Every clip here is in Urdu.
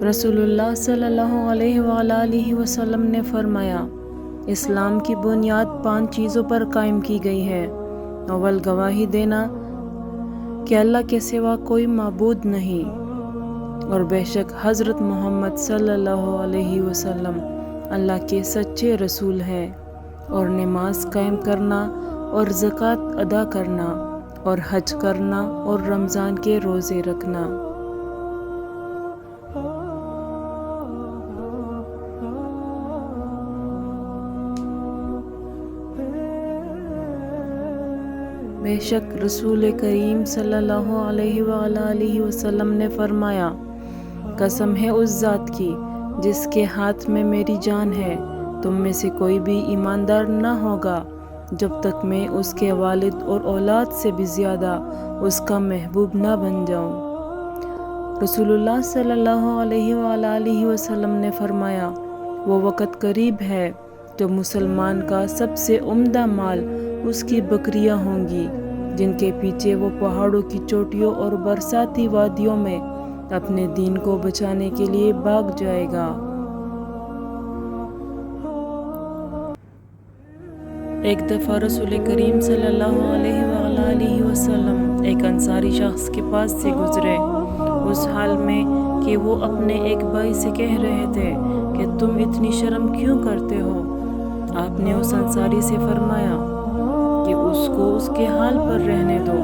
رسول اللہ صلی اللہ علیہ وآلہ وسلم نے فرمایا، اسلام کی بنیاد 5 چیزوں پر قائم کی گئی ہے۔ اول گواہی دینا کہ اللہ کے سوا کوئی معبود نہیں اور بے شک حضرت محمد صلی اللہ علیہ وسلم اللہ کے سچے رسول ہیں، اور نماز قائم کرنا اور زکوٰۃ ادا کرنا اور حج کرنا اور رمضان کے روزے رکھنا۔ بے شک رسول کریم صلی اللہ علیہ وآلہ وسلم نے فرمایا، قسم ہے اس ذات کی جس کے ہاتھ میں میری جان ہے، تم میں سے کوئی بھی ایماندار نہ ہوگا جب تک میں اس کے والد اور اولاد سے بھی زیادہ اس کا محبوب نہ بن جاؤں۔ رسول اللہ صلی اللہ علیہ وآلہ وسلم نے فرمایا، وہ وقت قریب ہے جو مسلمان کا سب سے عمدہ مال اس کی بکریاں ہوں گی، جن کے پیچھے وہ پہاڑوں کی چوٹیوں اور برساتی وادیوں میں اپنے دین کو بچانے کے لیے بھاگ جائے گا۔ ایک دفعہ رسول کریم صلی اللہ علیہ وآلہ وسلم ایک انصاری شخص کے پاس سے گزرے، اس حال میں کہ وہ اپنے ایک بھائی سے کہہ رہے تھے کہ تم اتنی شرم کیوں کرتے ہو؟ آپ نے اس انصاری سے فرمایا کہ اس کو اس کے حال پر رہنے دو،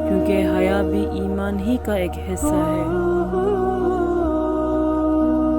کیونکہ حیا بھی ایمان ہی کا ایک حصہ ہے۔